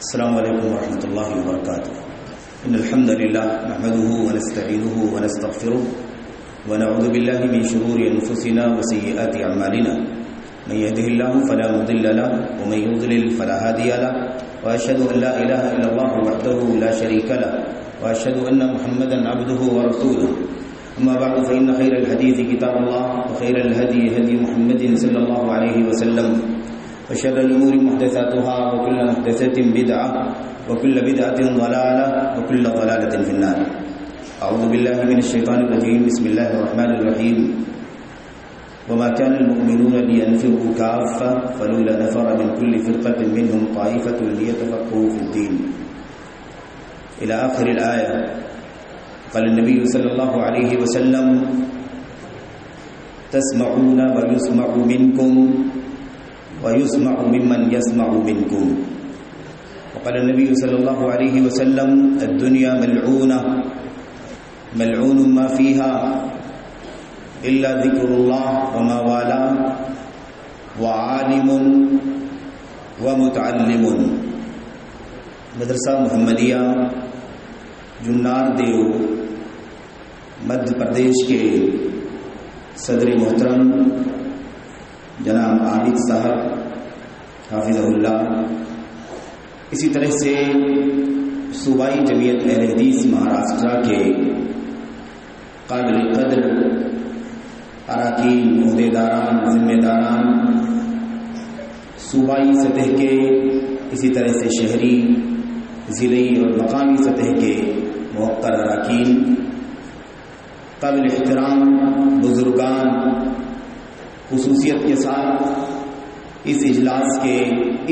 السلام علیکم ورحمۃ اللہ وبرکاتہ ان الحمد للہ نحمده ونستعینه ونستغفره ونعوذ باللہ من شرور انفسنا وسیئات اعمالنا من يهده الله فلا مضل له ومن يضلل فلا هادي له واشهد ان لا اله الا الله وحده لا شريك له واشهد ان محمدا عبده ورسوله اما بعد فان خير الحديث كتاب الله وخير الهدي هدي محمد صلى الله عليه وسلم وشر الأمور محدثاتها وكل محدثة بدعة وكل بدعة ضلالة وكل ضلالة في النار. أعوذ بالله من الشيطان الرجيم. بسم الله الرحمن الرحيم. وما كان المؤمنون لينفروا كافة فلولا نفر من كل فرقة منهم طائفة ليتفقهوا في الدين إلى آخر الآية. قال النبي صلى الله عليه وسلم تسمعون ويسمع منكم ويسمع ممن يسمع منكم. وقال النبي صلى الله عليه وسلم الدنيا ملعونة ملعون ما فيها إلا ذكر الله وما والاه وعالم ومتعلم. مدرسہ محمدیہ جنار دیو مدھیہ پردیش کے صدر محترم جناب عابد صاحب حافظہ اللہ، اسی طرح سے صوبائی جمعیت اہل حدیث مہاراشٹرا کے قابل قدر اراکین، عہدیداران، ذمہ داران، صوبائی سطح کے اسی طرح سے شہری، ضلعی اور مقامی سطح کے موقر اراکین، قابل احترام بزرگان، خصوصیت کے ساتھ اس اجلاس کے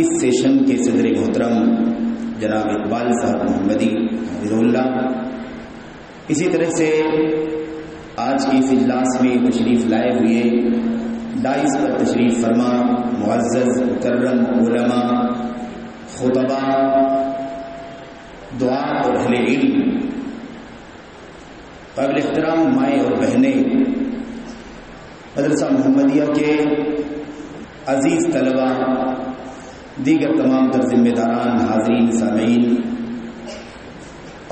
اس سیشن کے صدر محترم جناب اقبال صاحب محمدی حفظہ اللہ، اسی طرح سے آج کی اس اجلاس میں تشریف لائے ہوئے ڈائس پر تشریف فرما معزز مکرم علماء، خطبہ، دعا اور اہل علم، قابل احترام مائیں اور بہنیں، مدرسہ محمدیہ کے عزیز طلباء، دیگر تمام تر ذمہ داران، حاضرین، سامعین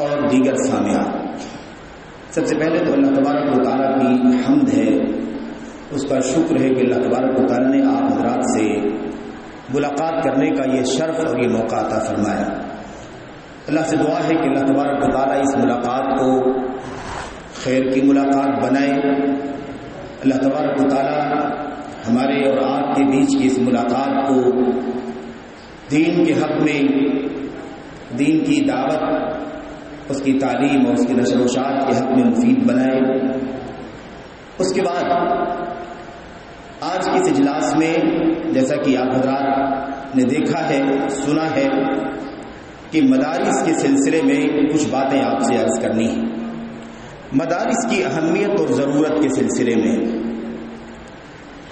اور دیگر سامعات، سب سے پہلے تو اللہ تبارک و تعالیٰ کی حمد ہے، اس کا شکر ہے کہ اللہ تبارک و تعالیٰ نے آپ حضرات سے ملاقات کرنے کا یہ شرف اور یہ موقع عطا فرمایا. اللہ سے دعا ہے کہ اللہ تبارک و تعالیٰ اس ملاقات کو خیر کی ملاقات بنائے. اللہ تبارک و تعالیٰ ہمارے اور آپ کے بیچ کی اس ملاقات کو دین کے حق میں، دین کی دعوت، اس کی تعلیم اور اس کی نشر و اشاعت کے حق میں مفید بنائے. اس کے بعد آج کے اس اجلاس میں جیسا کہ آپ حضرات نے دیکھا ہے، سنا ہے کہ مدارس کے سلسلے میں کچھ باتیں آپ سے عرض کرنی ہیں. مدارس کی اہمیت اور ضرورت کے سلسلے میں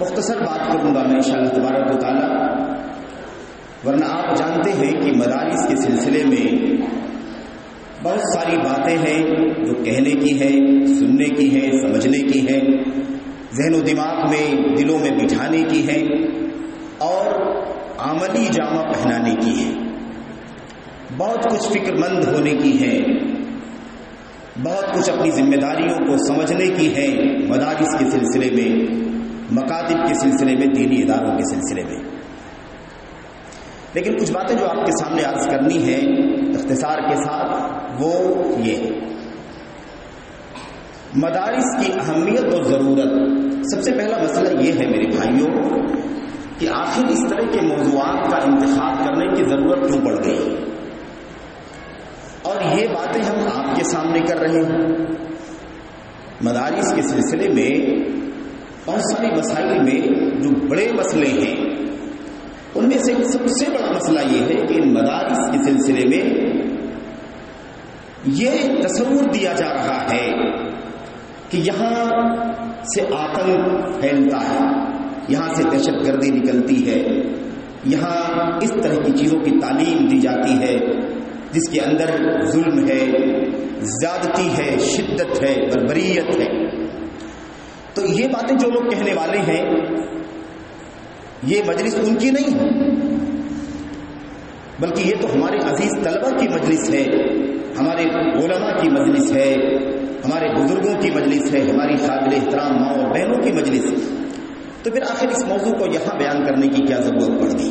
مختصر بات کروں گا میں انشاءاللہ تبارک و تعالی، ورنہ آپ جانتے ہیں کہ مدارس کے سلسلے میں بہت ساری باتیں ہیں جو کہنے کی ہیں، سننے کی ہیں، سمجھنے کی ہیں، ذہن و دماغ میں، دلوں میں بٹھانے کی ہیں اور عملی جامہ پہنانے کی ہیں. بہت کچھ فکر مند ہونے کی ہیں، بہت کچھ اپنی ذمہ داریوں کو سمجھنے کی ہے مدارس کے سلسلے میں، مکاتب کے سلسلے میں، دینی اداروں کے سلسلے میں. لیکن کچھ باتیں جو آپ کے سامنے عرض کرنی ہے اختصار کے ساتھ، وہ یہ مدارس کی اہمیت اور ضرورت. سب سے پہلا مسئلہ یہ ہے میرے بھائیوں کہ آخر اس طرح کے موضوعات کا انتخاب کرنے کی ضرورت کیوں پڑ گئی، اور یہ باتیں ہم آپ کے سامنے کر رہے ہیں. مدارس کے سلسلے میں بہت سارے مسائل میں جو بڑے مسئلے ہیں، ان میں سے سب سے بڑا مسئلہ یہ ہے کہ مدارس کے سلسلے میں یہ تصور دیا جا رہا ہے کہ یہاں سے آتنک پھیلتا ہے، یہاں سے دہشت گردی نکلتی ہے، یہاں اس طرح کی چیزوں کی تعلیم دی جاتی ہے جس کے اندر ظلم ہے، زیادتی ہے، شدت ہے، بربریت ہے. تو یہ باتیں جو لوگ کہنے والے ہیں، یہ مجلس ان کی نہیں ہے، بلکہ یہ تو ہمارے عزیز طلبہ کی مجلس ہے، ہمارے علماء کی مجلس ہے، ہمارے بزرگوں کی مجلس ہے، ہماری قابل احترام ماں اور بہنوں کی مجلس ہے۔ تو پھر آخر اس موضوع کو یہاں بیان کرنے کی کیا ضرورت پڑ گئی؟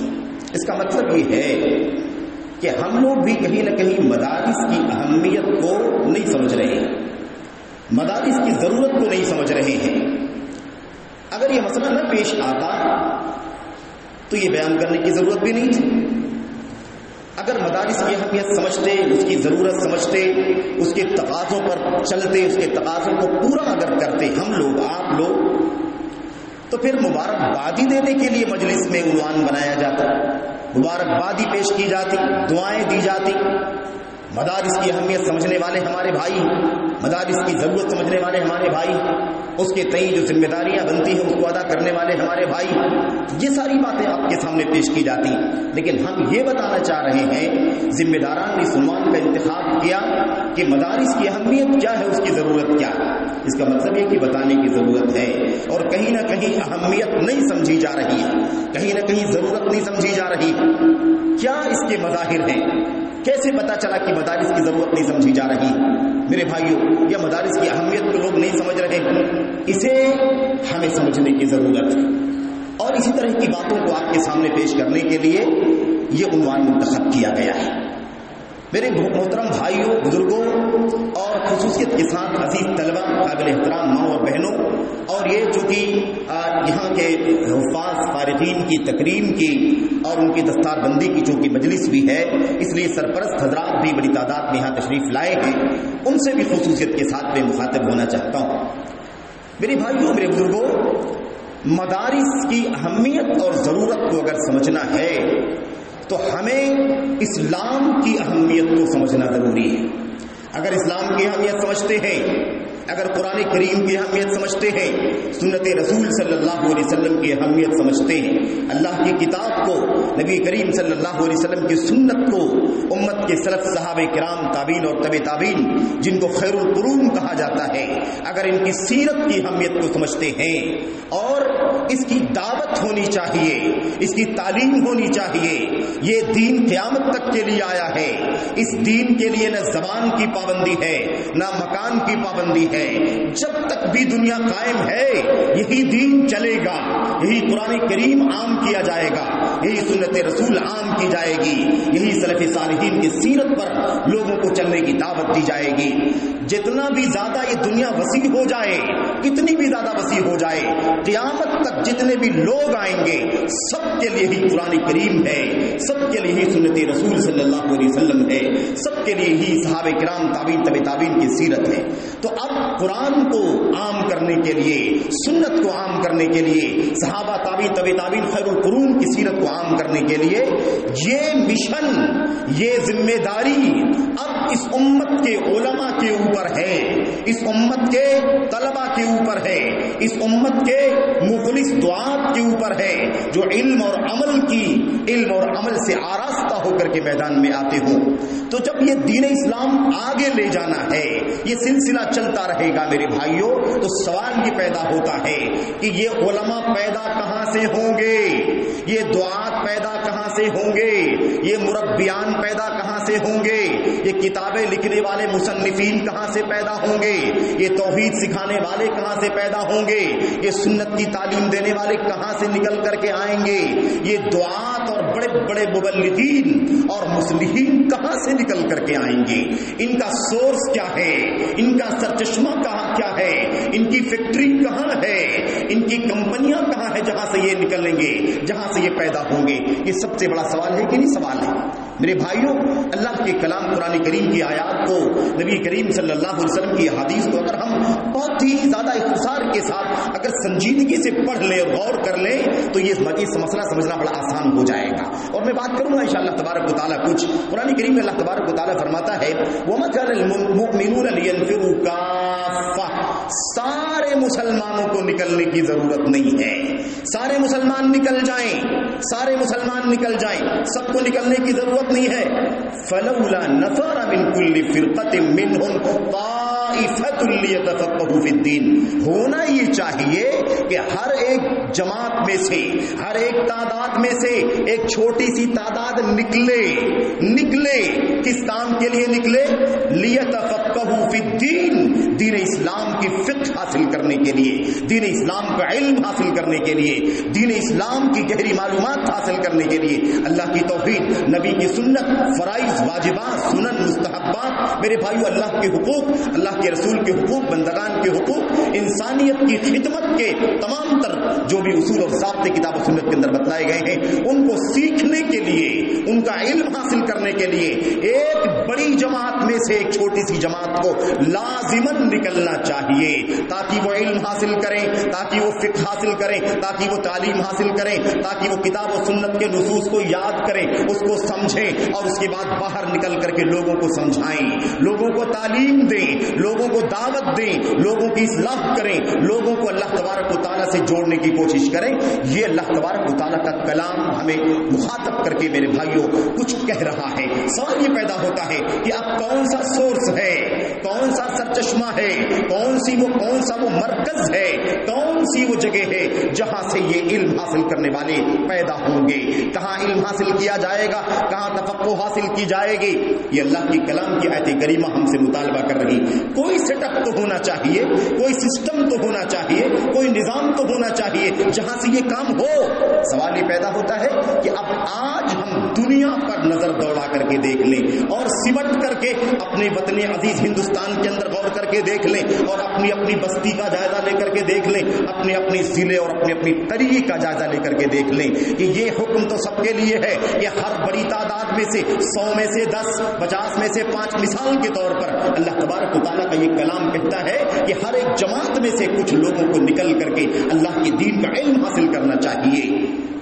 اس کا مطلب یہ ہے کہ ہم لوگ بھی کہیں نہ کہیں مدارس کی اہمیت کو نہیں سمجھ رہے ہیں، مدارس کی ضرورت کو نہیں سمجھ رہے ہیں۔ اگر یہ مسئلہ نہ پیش آتا تو یہ بیان کرنے کی ضرورت بھی نہیں تھی۔ اگر مدارس کی اہمیت سمجھتے، اس کی ضرورت سمجھتے، اس کے تقاضوں پر چلتے، اس کے تقاضوں کو پورا اگر کرتے ہم لوگ، آپ لوگ، تو پھر مبارکبادی دینے کے لیے مجلس میں عنوان بنایا جاتا، مبارکبادی پیش کی جاتی، دعائیں دی جاتی۔ مدارس کی اہمیت سمجھنے والے ہمارے بھائی، مدارس کی ضرورت سمجھنے والے ہمارے بھائی، اس کے تئیں جو ذمہ داریاں بنتی ہیں اس کو ادا کرنے والے ہمارے بھائی، یہ ساری باتیں آپ کے سامنے پیش کی جاتی ہیں۔ لیکن ہم یہ بتانا چاہ رہے ہیں، ذمہ داران نے عنوان کا انتخاب کیا کہ مدارس کی اہمیت کیا ہے، اس کی ضرورت کیا ہے۔ اس کا مطلب یہ کہ بتانے کی ضرورت ہے، اور کہیں نہ کہیں اہمیت نہیں سمجھی جا رہی ہے، کہیں نہ کہیں ضرورت نہیں سمجھی جا رہی۔ کیا اس کے مظاہر ہیں؟ کیسے پتا چلا کہ مدارس کی ضرورت نہیں سمجھی جا رہی؟ میرے بھائیوں، یا مدارس کی اہمیت کو لوگ نہیں سمجھ رہے، اسے ہمیں سمجھنے کی ضرورت ہے، اور اسی طرح کی باتوں کو آپ کے سامنے پیش کرنے کے لیے یہ عنوان منتخب کیا گیا ہے۔ میرے محترم بھائیوں، بزرگوں، اور خصوصیت کے ساتھ عزیز طلبہ، قابل احترام ماں اور بہنوں، اور یہ چونکہ یہاں کے حفاظ فارغین کی تکریم کی اور ان کی دستار بندی کی چونکہ مجلس بھی ہے، اس لیے سرپرست حضرات بھی بڑی تعداد میں یہاں تشریف لائے ہیں، ان سے بھی خصوصیت کے ساتھ میں مخاطب ہونا چاہتا ہوں۔ میرے بھائیوں، میرے بزرگوں، مدارس کی اہمیت اور ضرورت کو اگر سمجھنا ہے تو ہمیں اسلام کی اہمیت کو سمجھنا ضروری ہے۔ اگر اسلام کی اہمیت سمجھتے ہیں، اگر قرآن کریم کی اہمیت سمجھتے ہیں، سنت رسول صلی اللہ علیہ وسلم کی اہمیت سمجھتے ہیں، اللہ کی کتاب کو، نبی کریم صلی اللہ علیہ وسلم کی سنت کو، امت کے سلف صحابہ کرام، تابعین اور تبع تابعین، جن کو خیر القرون کہا جاتا ہے، اگر ان کی سیرت کی اہمیت کو سمجھتے ہیں اور اس کی دعوت ہونی چاہیے، اس کی تعلیم ہونی چاہیے، یہ دین قیامت تک کے لیے آیا ہے، اس دین کے لیے نہ زبان کی پابندی ہے، نہ مکان کی پابندی ہے، جب تک بھی دنیا قائم ہے یہی دین چلے گا، یہی قرآن کریم عام کیا جائے گا، یہی سنت رسول عام کی جائے گی، یہی سلف صالحین کی سیرت پر لوگوں کو چلنے کی دعوت دی جائے گی۔ جتنا بھی زیادہ یہ دنیا وسیع ہو جائے، کتنی بھی زیادہ وسیع ہو جائے، قیامت تک جتنے بھی لوگ آئیں گے سب کے لیے ہی قرآن کریم ہے، سب کے لیے ہی سنت رسول صلی اللہ علیہ وسلم ہے، سب کے لیے ہی صحابہ کرام، تابعین، تبع تابعین کی سیرت ہے۔ تو اب قرآن کو عام کرنے کے لیے، سنت کو عام کرنے کے لیے، صحابہ، تابعین، تبع تابعین، خیر القرون کی سیرت کو عام کرنے کے لیے یہ مشن، یہ ذمہ داری اب اس امت کے علماء کے اوپر ہے، اس امت کے طلباء کے اوپر ہے، اس امت کے مخلص دعات کے اوپر ہے، جو علم اور عمل سے آراستہ ہو کر کے میدان میں آتے ہوں۔ تو جب یہ دین اسلام آگے لے جانا ہے، یہ سلسلہ چلتا رہے گا میرے بھائیوں، تو سوال یہ پیدا ہوتا ہے کہ یہ علماء پیدا کہاں سے ہوں گے، یہ دعات پیدا کہاں سے ہوں گے، یہ مربیان پیدا کہاں سے ہوں گے، یہ کتابیں لکھنے والے مصنفین کہاں سے پیدا ہوں گے، یہ توحید سکھانے والے کہاں سے پیدا ہوں گے، یہ سنت کی تعلیم دینے والے کہاں سے نکل کر کے آئیں گے، یہ دعات اور بڑے بڑے مبلغین اور مصلحین کہاں سے نکل کر کے آئیں گے، ان کا سورس کیا ہے، ان کا سرچشمہ کہاں کیا ہے، ان کی فیکٹری کہاں ہے، ان کی کمپنیاں کہاں ہے جہاں سے یہ نکلیں گے، جہاں سے یہ پیدا ہوں گے۔ یہ سب سے بڑا سوال ہے کہ نہیں سوال ہے میرے بھائیوں؟ اللہ کے کلام قرآن کریم کی آیات کو، نبی کریم صلی اللہ علیہ وسلم کی حدیث کو اگر ہم بہت ہی زیادہ اختصار کے ساتھ اگر سنجیدگی سے پڑھ لیں، غور کر لیں، تو یہ مسئلہ سمجھنا بڑا آسان ہو جائے گا۔ اور میں بات کروں گا انشاءاللہ تبارک و تعالیٰ کچھ قرآن کریم میں اللہ تبارک و تعالیٰ فرماتا ہے وَمَا كَانَ الْمُؤْمِنُونَ لِيَنْفِرُوا كَافَّةً، سارے مسلمانوں کو نکلنے کی ضرورت نہیں ہے، سارے مسلمان نکل جائیں، سارے مسلمان نکل جائیں، سب کو نکلنے کی ضرورت نہیں ہے۔ فَلَوْلَا نَفَرَ مِنْ كُلِّ فِرْقَةٍ مِّنْهُمْ طائفۃ لیتفقهوا فی الدین، ہونا یہ چاہیے کہ ہر ایک جماعت میں سے، ہر ایک تعداد میں سے ایک چھوٹی سی تعداد نکلے کس کام کے لیے نکلے؟ لیتفقهوا فی الدین، دین اسلام کی فقہ حاصل کرنے کے لیے، دین اسلام کا علم حاصل کرنے کے لیے، دین اسلام کی گہری معلومات حاصل کرنے کے لیے، اللہ کی توحید، نبی کی سنت، فرائض، واجبات، سنن، مستحبات، میرے بھائیو اللہ کے حقوق، اللہ کے رسول کے حقوق، بندگان کے حقوق، انسانیت کی خدمت کے تمام تر جو بھی اصول اور ضابطے کتاب و سنت کے اندر بتلائے گئے ہیں، ان کو سیکھنے کے لیے، ان کا علم حاصل کرنے کے لیے ایک بڑی جماعت میں سے ایک چھوٹی سی جماعت کو لازماً نکلنا چاہیے، تاکہ وہ علم حاصل کریں، تاکہ وہ فقہ حاصل کریں، تاکہ وہ تعلیم حاصل کریں، تاکہ وہ کتاب و سنت کے نصوص کو یاد کریں، اس کو سمجھیں اور اس کے بعد باہر نکل کر کے لوگوں کو سمجھائیں، لوگوں کو تعلیم دیں، لوگوں کو دعوت دیں، لوگوں کی اصلاح کریں، لوگوں کو اللہ تبارک و تعالیٰ سے جوڑنے کی کوشش کریں۔ یہ اللہ تبارک و تعالیٰ کا کلام ہمیں مخاطب کر کے میرے بھائیوں کچھ کہہ رہا ہے۔ سوال یہ پیدا ہوتا ہے کہ اب کون سا سورس ہے، کون سا سرچشمہ ہے، کون سا وہ مرکز ہے، کون سی وہ جگہ ہے جہاں سے یہ علم حاصل کرنے والے پیدا ہوں گے؟ کہاں علم حاصل کیا جائے گا، کہاں تفقہ حاصل کی جائے گی؟ یہ اللہ کی کلام کی آیت کریمہ ہم سے مطالبہ کر رہی۔ کوئی سیٹ اپ تو ہونا چاہیے، کوئی سسٹم تو ہونا چاہیے، کوئی نظام تو ہونا چاہیے جہاں سے یہ کام ہو۔ سوال یہ پیدا ہوتا ہے کہ اب آج ہم دنیا پر نظر دوڑا کر کے دیکھ لیں اور سمٹ کر کے اپنے وطن عزیز ہندوستان کے اندر غور کر کے دیکھ لیں اور اپنی اپنی بستی کا جائزہ لے کر کے دیکھ لیں، اپنے اپنے ضلع اور اپنی اپنی قریے کا جائزہ لے کر کے دیکھ لیں کہ یہ حکم تو سب کے لیے ہے کہ ہر بڑی تعداد میں سے 100 میں سے 10، 50 میں سے 5، مثال کے طور پر اللہ تبارک و تعالیٰ کا یہ کلام کہتا ہے کہ ہر ایک جماعت میں سے کچھ لوگوں کو نکل کر کے اللہ کے دین کا علم حاصل کرنا چاہیے۔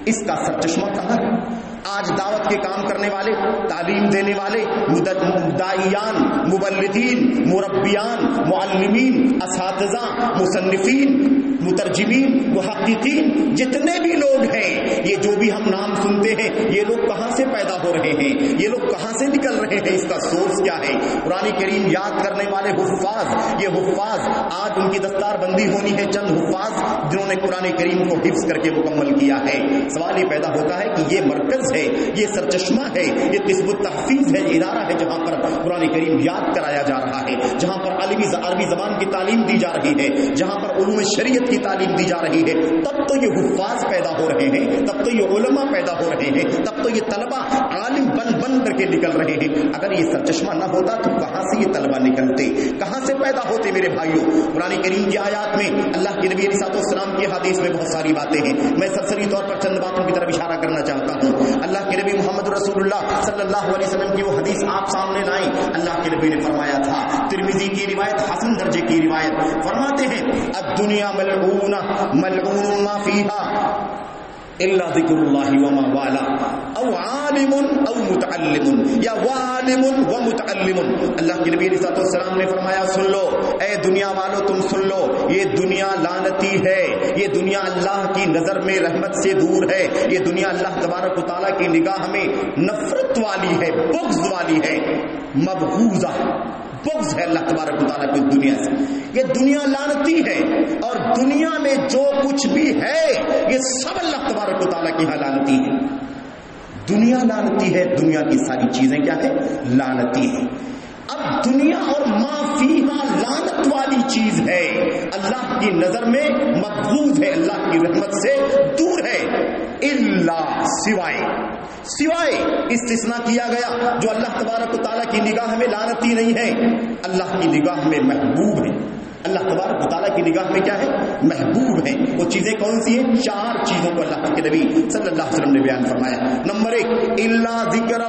اس کا سرچشمہ کہاں ہے؟ آج دعوت کے کام کرنے والے، تعلیم دینے والے، داعیان، مبلغین، مربیان، معلمین، اساتذہ، مصنفین، مترجمین، محققین، جتنے بھی لوگ ہیں، یہ جو بھی ہم نام سنتے ہیں، یہ لوگ کہاں سے پیدا ہو رہے ہیں؟ یہ لوگ کہاں سے نکل رہے ہیں؟ اس کا سورس کیا ہے؟ قرآن کریم یاد کرنے والے حفاظ، یہ حفاظ آج ان کی دستار بندی ہونی ہے، چند حفاظ جنہوں نے قرآن کریم کو حفظ کر کے مکمل کیا ہے۔ سوال یہ پیدا ہوتا ہے کہ یہ مرکز ہے، یہ سرچشمہ ہے، یہ قسم التحفیظ ہے، ادارہ ہے جہاں پر قرآن کریم یاد کرایا جا رہا ہے، جہاں پر عربی زبان کی تعلیم دی جا رہی ہے، جہاں پر علوم شریعت کی تعلیم دی جا رہی ہے، تب تو یہ حفاظ پیدا ہو رہے ہیں، تب تو یہ علماء پیدا ہو رہے ہیں، تب تو یہ طلبہ عالم بن کر کے نکل رہے ہیں۔ اگر یہ سرچشمہ نہ ہوتا تو کہاں سے یہ طلبہ نکلتے، کہاں سے پیدا ہوتے؟ میرے بھائیوں، قرآن کریم کی آیات میں اللہ کے نبی علیہ الصلوۃ والسلام کی حدیث میں بہت ساری باتیں ہیں، میں سرسری طور پر چند باتوں کی طرف اشارہ کرنا چاہتا ہوں۔ اللہ کے نبی محمد رسول اللہ صلی اللہ علیہ وسلم کی وہ حدیث آپ سامنے لائیں۔ اللہ کے نبی نے فرمایا تھا، ترمذی کی روایت، حسن درجے کی روایت، فرماتے ہیں الدنیا ملعونہ ملعون ما فیہا الا ذکر اللہ وما والا او عالم او متعلم یا وعالم و متعلم۔ اللہ کے نبی علیہ السلام نے فرمایا، سن لو اے دنیا والو، تم سن لو، یہ دنیا لعنتی ہے، یہ دنیا اللہ کی نظر میں رحمت سے دور ہے، یہ دنیا اللہ تبارک و تعالیٰ کی نگاہ میں نفرت والی ہے، بغض والی ہے، مبغوضہ، بغض ہے اللہ تبارک و تعالیٰ کی دنیا سے۔ یہ دنیا لعنتی ہے اور دنیا میں جو کچھ بھی ہے یہ سب اللہ تبارک و تعالیٰ کی لعنتی ہے۔ دنیا لعنتی ہے، دنیا کی ساری چیزیں کیا ہے؟ لعنتی ہے۔ اب دنیا اور ما فیہا لعنت والی چیز ہے، اللہ کی نظر میں مبغوض ہے، اللہ کی رحمت سے دور ہے، الا سوائے استثناء کیا گیا جو اللہ تبارک و تعالیٰ کی نگاہ میں لعنتی نہیں ہے، اللہ کی نگاہ میں محبوب ہے۔ اللہ تبارک و تعالیٰ کی نگاہ میں کیا ہے؟ محبوب ہیں۔ وہ چیزیں کون سی ہیں؟ 4 چیزوں کو اللہ کے نبی صلی اللہ علیہ وسلم نے بیان فرمایا۔ نمبر 1، الا ذکر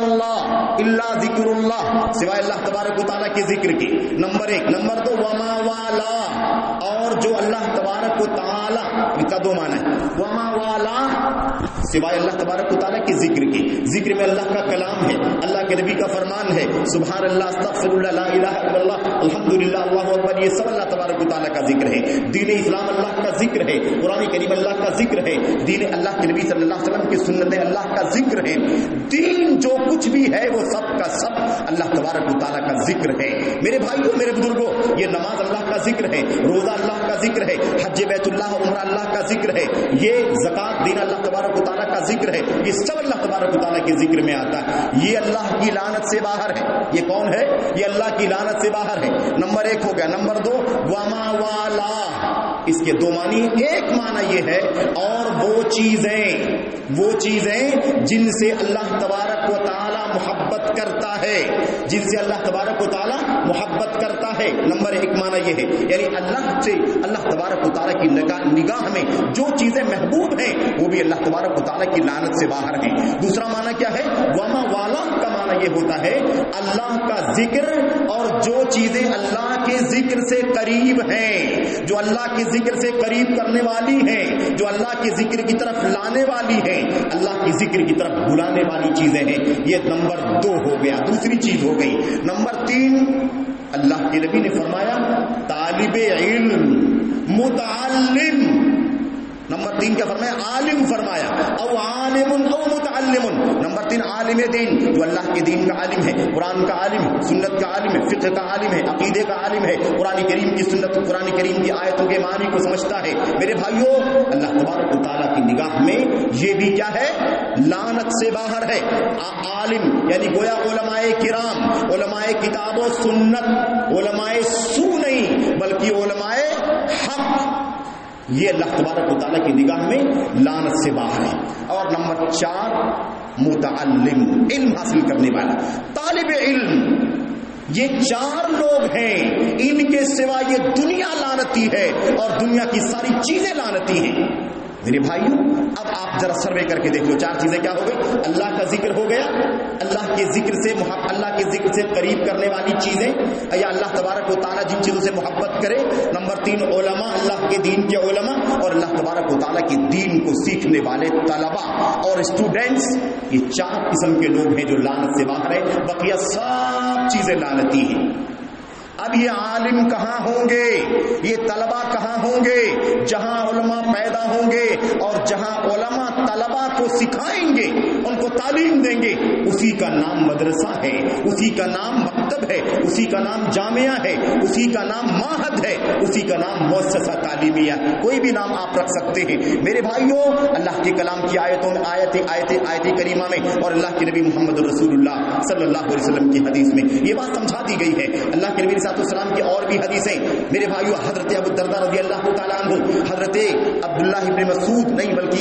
اللہ، سوائے اللہ تبارک و تعالیٰ کے ذکر کی، نمبر 1۔ نمبر 2، وما والا، اور جو اللہ تبارک و تعالیٰ کا 2 معنی ہے، وما والا، سوائے اللہ تبارک و تعالیٰ کے ذکر کی، ذکر میں اللہ کا کلام ہے، اللہ کے نبی کا فرمان ہے، سبحان اللہ، استغفر اللہ، لا الہ الا اللہ، الحمدللہ، اللہ اکبر، یہ سب اللہ تبارک و تعالیٰ کا ذکر ہے۔ دین اسلام اللہ کا ذکر ہے، قرآن کریم اللہ کا ذکر ہے، دین اللہ کے نبی صلی اللہ علیہ وسلم کی سنتیں اللہ کا ذکر ہے۔ دین جو کچھ بھی ہے وہ سب کا سب اللہ تبارک و تعالیٰ کا ذکر ہے۔ میرے بھائیوں، میرے بزرگوں، یہ نماز اللہ کا ذکر ہے، روزہ اللہ کا ذکر ہے، حج بیت اللہ عمرہ اللہ کا ذکر ہے، یہ زکات دینا اللہ تبارک و تعالیٰ کا ذکر ہے، یہ سب اللہ تبارک و تعالیٰ کے ذکر میں آتا ہے۔ یہ اللہ کی لعنت سے باہر ہے۔ یہ کون ہے؟ یہ اللہ کی لعنت سے باہر ہے۔ نمبر 1 ہو گیا۔ نمبر 2 وما والا، اس کے 2 معنی۔ ایک معنی یہ ہے اور وہ چیزیں جن سے اللہ تبارک و تعالی محبت کرتا ہے، جن سے اللہ تبارک و تعالی محبت کرتا ہے۔ نمبر 1 معنی یہ ہے، یعنی اللہ تبارک و تعالی کی نگاہ میں جو چیزیں محبوب ہیں وہ بھی اللہ تبارک و تعالی کی لعنت سے باہر ہیں۔ دوسرا معنی کیا ہے؟ وما والا کا معنی یہ ہوتا ہے اللہ کا ذکر اور جو چیزیں اللہ کے ذکر سے قریب ہیں، جو اللہ کے ذکر سے قریب کرنے والی ہیں، جو اللہ کے ذکر کی طرف لانے والی ہیں، اللہ کے ذکر کی طرف بلانے والی چیزیں ہیں۔ یہ نمبر 2 ہو گیا، دوسری چیز ہو گئی۔ نمبر 3 اللہ کے نبی نے فرمایا طالب علم، متعلم۔ نمبر 3 کیا فرمایا؟ عالم فرمایا، او عالم او متعلم۔ نمبر 3 عالم دین، جو اللہ کے دین کا عالم ہے، قرآن کا عالم ہے، سنت کا عالم ہے، فقہ کا عالم ہے، عقیدے کا عالم ہے، قرآن کریم کی سنت، قرآن کریم کی آیتوں کے معنی کو سمجھتا ہے۔ میرے بھائیوں، اللہ تبارک و تعالیٰ کی نگاہ میں یہ بھی کیا ہے؟ لعنت سے باہر ہے۔ عالم یعنی گویا علماء کرام، علماء کتاب و سنت، علماء سو نہیں بلکہ علماء حق، یہ اللہ تبارک و تعالیٰ کی نگاہ میں لعنت سے باہر ہے۔ اور نمبر 4 متعلم، علم حاصل کرنے والا، طالب علم۔ یہ 4 لوگ ہیں، ان کے سوا یہ دنیا لعنتی ہے اور دنیا کی ساری چیزیں لعنتی ہیں۔ میرے بھائیوں، اب آپ ذرا سروے کر کے دیکھ لو، 4 چیزیں کیا ہو گئی؟ اللہ کا ذکر ہو گیا، اللہ کے ذکر سے قریب کرنے والی چیزیں، یا اللہ تبارک و تعالیٰ جن چیزوں سے محبت کرے۔ نمبر 3 علماء، اللہ کے دین کے علماء، اور اللہ تبارک و تعالیٰ کے دین کو سیکھنے والے طلباء اور اسٹوڈنٹس۔ یہ 4 قسم کے لوگ ہیں جو لعنت سے باہر ہیں، بقیہ سب چیزیں لعنتی ہیں۔ اب یہ عالم کہاں ہوں گے، یہ طلباء کہاں ہوں گے؟ جہاں علماء پیدا ہوں گے اور جہاں علماء طلباء کو سکھائیں گے، ان کو تعلیم دیں گے، اسی کا نام مدرسہ ہے، اسی کا نام مکتب ہے، اسی کا نام جامعہ ہے، اسی کا نام معہد ہے، اسی کا نام مؤسسہ تعلیمیہ، کوئی بھی نام آپ رکھ سکتے ہیں۔ میرے بھائیوں، اللہ کے کلام کی آیتوں میں آیت کریمہ میں اور اللہ کے نبی محمد رسول اللہ صلی اللہ علیہ وسلم کی حدیث میں یہ بات سمجھا دی گئی ہے۔ اللہ کے نبی السلام کی اور بھی حدیثیں، میرے بھائیوں، حضرت ابو الدرداء رضی اللہ تعالیٰ عنہ، حضرت عبداللہ ابن مسعود نہیں بلکہ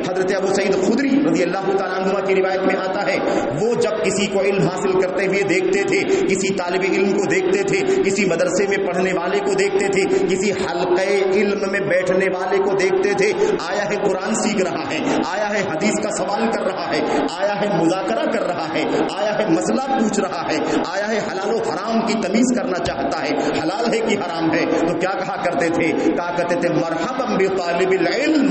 حضرت ابو سعید خدری رضی اللہ تعالیٰ عنہ کی روایت میں آتا ہے، وہ جب کسی کو علم حاصل کرتے ہوئے دیکھتے تھے، کسی طالب علم کو دیکھتے تھے، کسی مدرسے میں پڑھنے والے کو دیکھتے تھے، کسی حلقے علم میں بیٹھنے والے کو دیکھتے تھے، آیا ہے قرآن سیکھ رہا ہے، آیا ہے حدیث کا سوال کر رہا ہے، آیا ہے مذاکرہ کر رہا ہے، آیا ہے مسئلہ پوچھ رہا ہے، آیا ہے حلال و حرام کی تمیز کرنا چاہتا ہے، حلال ہے کہ حرام ہے، تو کیا کہا کرتے تھے؟ کہا کرتے تھے مرحبا بطالب العلم،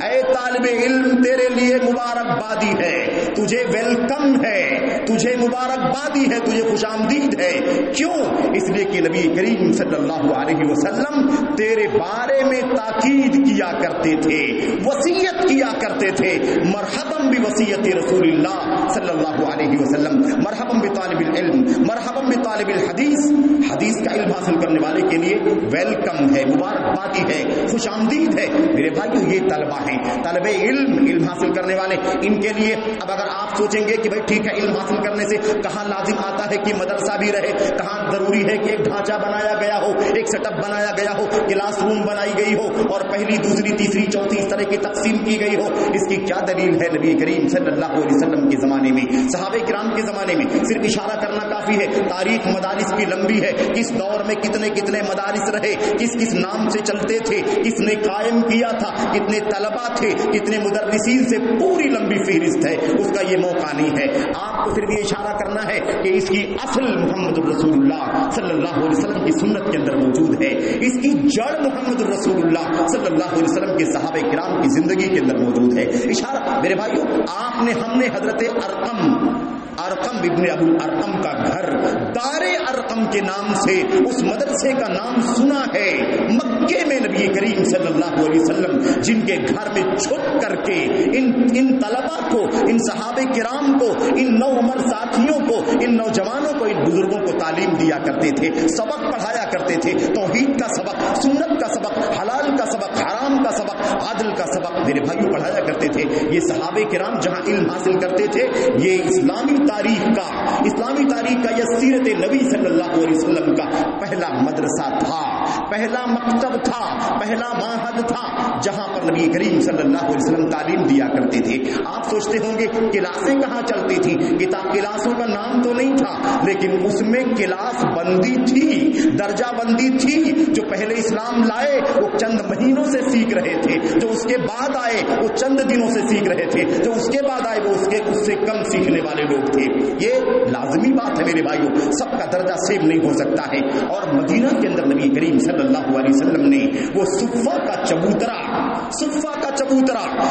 اے طالب علم تیرے لیے مبارکبادی ہے، تجھے ویلکم ہے، تجھے مبارکبادی ہے، تجھے خوش آمدید ہے۔ کیوں؟ اس لیے کہ نبی کریم صلی اللہ علیہ وسلم تیرے بارے میں تاکید کیا کرتے تھے، وصیت کیا کرتے تھے، مرحبا بوصیت رسول اللہ صلی اللہ علیہ وسلم، مرحبا بطالب العلم، مرحبا بطالب الحدیث، حدیث کا علم حاصل کرنے والے کے لیے ویلکم ہے، مبارکبادی ہے، خوش آمدید ہے۔ میرے بھائیو، یہ طلبہ ہیں، طالب علم حاصل کرنے والے، ان کے لیے اب اگر آپ سوچیں گے کہ بھائی ٹھیک ہے، علم حاصل کرنے سے کہاں لازم آتا ہے کہ مدرسہ بھی رہے، کہاں ضروری ہے کہ ایک ڈھانچہ بنایا گیا ہو، ایک سیٹ اپ بنایا گیا ہو، کلاس روم بنائی گئی ہو اور پہلی دوسری تیسری چوتھی اس طرح کی تقسیم کی گئی ہو، اس کی کیا دلیل ہے؟ نبی کریم صلی اللہ علیہ وسلم کے زمانے میں، صحابہ کرام کے زمانے میں صرف اشارہ کرنا کافی ہے۔ تاریخ مدارس کی لمبی ہے، کس دور میں کتنے مدارس رہے، کس نام سے چلتے تھے، کس نے قائم کیا تھا، کتنے طلباء تھے، کتنے مدرسین سے پوری لمبی فہرست ہے، اس کا یہ موقع نہیں ہے۔ آپ کو صرف یہ اشارہ کرنا ہے کہ اس کی اصل محمد رسول اللہ صلی اللہ علیہ وسلم کی سنت کے اندر موجود ہے، اس کی جڑ محمد رسول اللہ صلی اللہ علیہ وسلم کے صحابہ کرام کی زندگی کے اندر موجود ہے۔ اشارہ میرے بھائیوں، ہم نے حضرت ارقم ارقم ابن ابو الارقم کا گھر دار ارقم کے نام سے اس مدرسے کا نام سنا ہے. مکے میں نبی کریم صلی اللہ علیہ وسلم جن کے گھر میں چھپ کر کے ان طلبا کو، ان صحابہ کرام کو، ان نو عمر ساتھیوں کو، ان نوجوانوں کو، ان بزرگوں کو تعلیم دیا کرتے تھے، سبق پڑھایا کرتے تھے. توحید کا سبق، سنت کا سبق، حلال کا سبق، حرام کا سبق، عدل کا سبق میرے بھائیوں پڑھایا کرتے تھے. یہ صحابہ کرام جہاں علم حاصل کرتے تھے، یہ اسلامی تاریخ کا یہ سیرت نبی صلی اللہ علیہ وسلم کا پہلا مدرسہ تھا، پہلا مکتب تھا، پہلا معہد تھا جہاں پر نبی کریم صلی اللہ علیہ وسلم تعلیم دیا کرتے تھے. آپ سوچتے ہوں گے کلاسیں کہاں چلتی تھیں؟ کلاسوں کا نام تو نہیں تھا، لیکن اس میں کلاس بندی تھی، درجہ بندی تھی. جو پہلے اسلام لائے وہ چند مہینوں سے سیکھ رہے تھے، جو اس کے بعد آئے وہ چند دنوں سے سیکھ رہے تھے، جو اس کے بعد آئے وہ اس سے کم سیکھنے والے لوگ تھے. یہ لازمی بات ہے میرے بھائیوں، سب کا درجہ سیم نہیں ہو سکتا ہے. اور مدینہ کے اندر نبی کریم صلی اللہ علیہ وسلم نے وہ صفہ کا چبوترا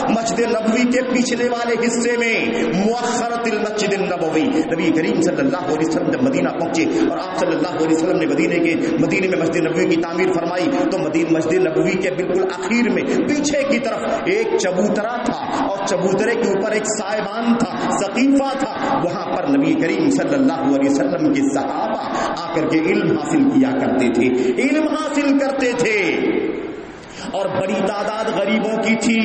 مسجد نبوی کے پچھلے والے حصے میں مؤخرۃ المسجد النبوی، نبی کریم صلی اللہ علیہ وسلم جب مدینہ پہنچے اور آپ صلی اللہ علیہ وسلم نے مدینے میں مسجد نبوی کی تعمیر فرمائی، تو مسجد نبوی کے بالکل آخر میں پیچھے کی طرف ایک چبوترا تھا، اور چبوترے کے اوپر ایک سائبان تھا، سقیفہ تھا. وہاں پر نبی کریم صلی اللہ علیہ وسلم کے صحابہ آ کر کے علم حاصل کیا کرتے تھے، علم حاصل کرتے تھے. اور بڑی تعداد غریبوں کی تھی،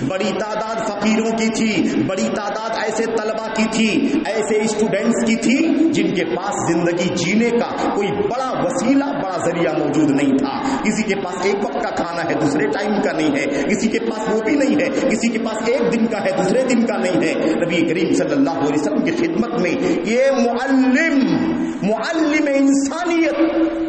بڑی تعداد فقیروں کی تھی، بڑی تعداد ایسے طلبہ کی تھی، ایسے اسٹوڈنٹس کی تھی جن کے پاس زندگی جینے کا کوئی بڑا وسیلہ، بڑا ذریعہ موجود نہیں تھا. کسی کے پاس ایک وقت کا کھانا ہے، دوسرے ٹائم کا نہیں ہے، کسی کے پاس وہ بھی نہیں ہے، کسی کے پاس ایک دن کا ہے، دوسرے دن کا نہیں ہے. نبی کریم صلی اللہ علیہ وسلم کی خدمت میں یہ معلم انسانیت،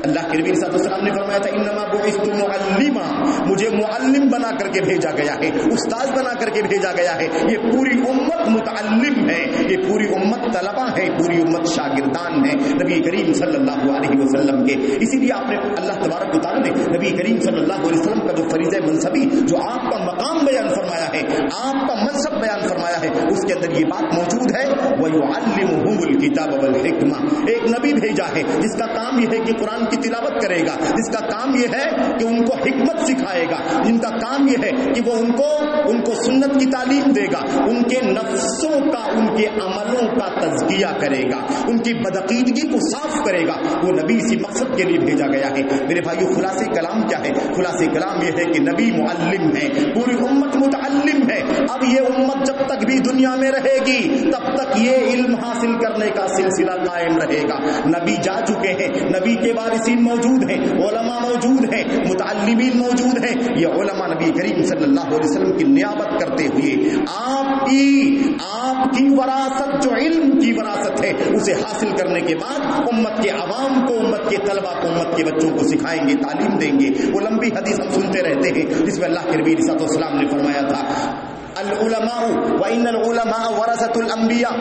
اللہ کے نبی صلی اللہ علیہ وسلم نے فرمایا تھا انما بعثت معلما، مجھے معلم بنا کر کے بھیجا گیا ہے، استاد بنا کر کے بھیجا گیا ہے. یہ پوری امت متعلم ہے، یہ پوری امت طلبہ ہے، پوری امت شاگردان ہے نبی کریم صلی اللہ علیہ وسلم کے. اسی لیے آپ نے اللہ تبارک و تعالیٰ نے نبی کریم صلی اللہ علیہ وسلم کا جو فریضہ منصبی، جو آپ کا مقام بیان فرمایا ہے، آپ کا منصب بیان فرمایا ہے، اس کے اندر یہ بات موجود ہے وَيُعَلِّمُهُمُ الْكِتَابَ وَالْحِكْمَةَ. ایک نبی بھیجا ہے جس کا کام یہ ہے کہ قرآن کی تلاوت کرے گا، جس کا کام یہ ہے کہ ان کو حکمت سکھائے گا، جن کا کام یہ ہے کہ وہ ان کو سنت کی تعلیم دے گا، ان کے نفسوں کا، ان کے عملوں کا تزکیہ کرے گا، ان کی بدعقیدگی کو صاف کرے گا. وہ نبی اسی مقصد کے لیے بھیجا گیا ہے. میرے بھائیو، خلاصہ کلام کیا ہے؟ خلاصہ کلام یہ ہے کہ نبی معلم ہے، پوری امت متعلم ہے. اب یہ امت جب تک بھی دنیا میں رہے گی تب تک یہ علم حاصل کرنے کا سلسلہ قائم رہے گا. نبی جا چکے ہیں، نبی کے وارثین موجود ہیں، علماء موجود ہیں، متعلمین موجود ہیں. یہ علماء نبی کریم صلی اللہ علیہ وسلم کی نیابت کرتے ہوئے آپ کی وراثت، جو علم کی وراثت ہے، اسے حاصل کرنے کے بعد امت کے عوام کو، امت کے طلبہ کو، امت کے بچوں کو سکھائیں گے، تعلیم دیں گے. وہ لمبی حدیث ہم سنتے رہتے ہیں جس میں اللہ کے نبی صلی اللہ علیہ وسلم نے فرمایا تھا العلماء وَإِنَّ الْعُلَمَاءَ وَرَثَةُ الْأَنْبِيَاءِ.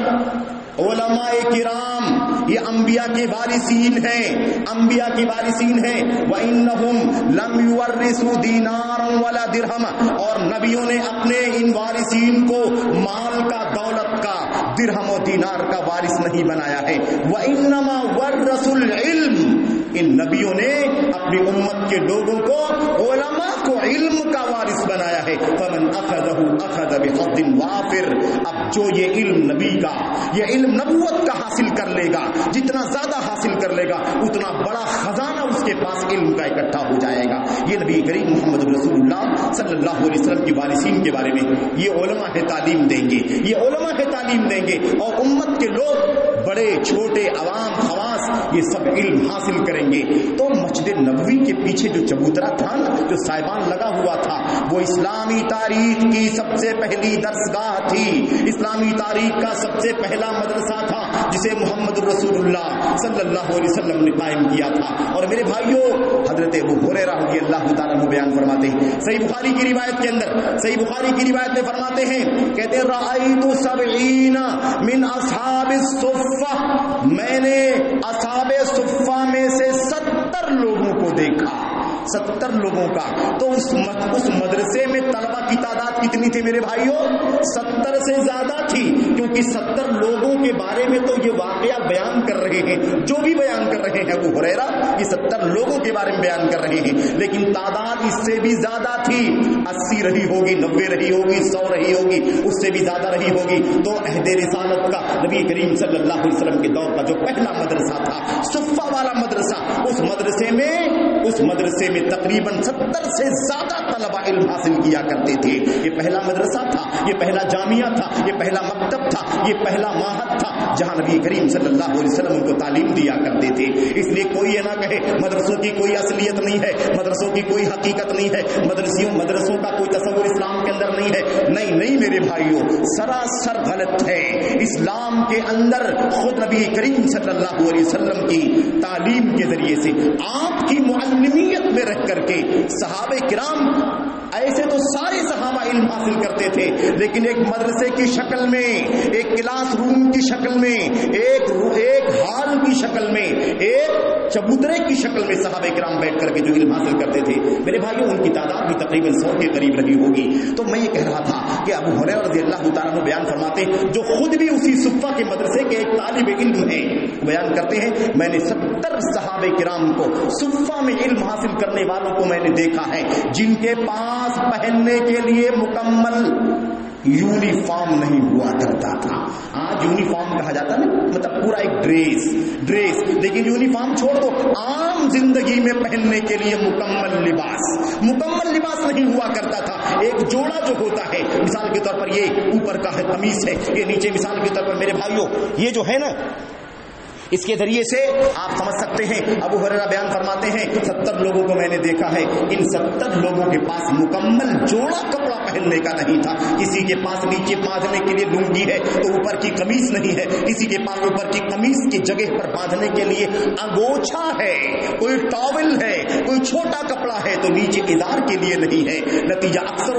علماء کرام یہ انبیاء کے وارثین ہیں، انبیاء کے وارثین ہیں. وَإِنَّهُمْ لَمْ يُوَرِّثُوا دِينَارًا وَلَا دِرْهَمًا. اور نبیوں نے اپنے ان وارثین کو مال کا، دولت کا، درہم و دینار کا وارث نہیں بنایا ہے. وَإِنَّمَا وَرَّثُوا الْعِلْمَ. ان نبیوں نے اپنی امت کے لوگوں کو، علماء کو علم کا وارث بنایا ہے. فَمَنْ أَخَذَهُ أَخَذَ بِحَظٍ وَافِرٍ. اب جو یہ علم نبی کا، یہ علم نبوت کا حاصل کر لے گا، جتنا زیادہ حاصل کر لے گا اتنا بڑا خزانہ اس کے پاس علم کا اکٹھا ہو جائے گا. یہ نبی کریم محمد رسول اللہ صلی اللہ علیہ وسلم کی وارثین کے بارے میں یہ علماء ہے تعلیم دیں گے، یہ علماء ہے تعلیم دیں گے. اور امت کے لوگ، بڑے چھوٹے، عوام، خواص، یہ سب علم حاصل کریں گے. تو مسجد نبوی کے پیچھے جو چبوترا تھا نا، جو سائبان لگا ہوا تھا، وہ اسلامی تاریخ کی سب سے پہلی درسگاہ تھی، اسلامی تاریخ کا سب سے پہلا مدرسہ تھا جسے محمد رسول اللہ صلی اللہ علیہ وسلم نے قائم کیا تھا. اور میرے بھائیوں، حضرت ابو ہریرہ رضی اللہ تعالیٰ عنہ بیان فرماتے ہیں، صحیح بخاری کی روایت کے اندر، صحیح بخاری کی روایت میں فرماتے ہیں، کہتے ہیں رأیت 70 من اصحاب الصفہ. میں نے اصحاب صفہ میں سے 70 لوگوں کو دیکھا. 70 لوگوں کا. تو اس مدرسے میں طلبہ کی تعداد کتنی تھی میرے بھائیوں؟ 70 سے زیادہ تھی، کیونکہ 70 لوگوں کے بارے میں تو یہ واقعہ بیان کر رہے ہیں. جو بھی بیان کر رہے ہیں ابو ہریرہ، یہ 70 لوگوں کے بارے میں بیان کر رہے ہیں، لیکن تعداد اس سے بھی زیادہ تھی. 80 رہی ہوگی، 90 رہی ہوگی، 100 رہی ہوگی، اس سے بھی زیادہ رہی ہوگی. تو عہد رسالت کا نبی کریم صلی اللہ علیہ وسلم کے دور کا جو پہلا مدرسہ تھا، صفہ والا مدرسہ، اس مدرسے میں تقریباً 70 سے زیادہ طلبہ علم حاصل کیا کرتے تھے. یہ پہلا مدرسہ تھا، یہ پہلا جامعہ تھا، یہ پہلا مکتب تھا، یہ پہلا معہد تھا جہاں نبی کریم صلی اللہ علیہ وسلم ان کو تعلیم دیا کرتے تھے. اس لیے کوئی یہ نہ کہے مدرسوں کی کوئی اصلیت نہیں ہے، مدرسوں کی کوئی حقیقت نہیں ہے، مدرسوں کا کوئی تصور اسلام کے اندر نہیں ہے. نہیں میرے بھائیوں، سراسر غلط ہے. اسلام کے اندر خود نبی کریم صلی اللہ علیہ وسلم کی تعلیم کے ذریعے سے، آپ کی معلمیت میں رہ کر کے صحابہ کرام، ایسے تو سارے صحابہ علم حاصل کرتے تھے، لیکن ایک مدرسے کی شکل میں، ایک کلاس روم کی شکل میں، ایک ہال کی شکل میں، ایک چبوترے کی شکل میں صحابہ کرام بیٹھ کر کے جو علم حاصل کرتے تھے میرے بھائیوں، ان کی تعداد بھی تقریباً 100 کے قریب رہی ہوگی. تو میں یہ کہہ رہا تھا کہ ابو ہریرہ رضی اللہ تعالیٰ عنہ بیان فرماتے ہیں، جو خود بھی اسی صفہ کے مدرسے کے ایک طالب علم ہیں، بیان کرتے ہیں میں نے 70 صحابہ کرام کو، صفہ میں علم حاصل کرنے والوں کو میں نے دیکھا ہے جن کے پاس پہننے کے لیے مکمل یونیفارم نہیں ہوا کرتا تھا. آج یونیفارم کہا جاتا ہے، مطلب پورا ایک ڈریس، لیکن یونیفارم چھوڑ دو، عام زندگی میں پہننے کے لیے مکمل لباس نہیں ہوا کرتا تھا. ایک جوڑا جو ہوتا ہے، مثال کے طور پر یہ اوپر کا ہے قمیص ہے، یہ نیچے مثال کے طور پر میرے بھائیوں یہ جو ہے نا، اس کے ذریعے سے آپ سمجھ سکتے ہیں. ابو ہریرہ بیان فرماتے ہیں 70 لوگوں کو میں نے دیکھا ہے، ان 70 لوگوں کے پاس مکمل جوڑا کپڑا پہننے کا نہیں تھا. کسی کے پاس نیچے باندھنے کے لیے لنگی ہے تو اوپر کی قمیص نہیں ہے، کسی کے پاس اوپر کی قمیص کی جگہ پر باندھنے کے لیے انگوچھا ہے، کوئی ٹاول ہے، کوئی چھوٹا کپڑا ہے تو نیچے ادار کے لیے نہیں ہے. نتیجہ اکثر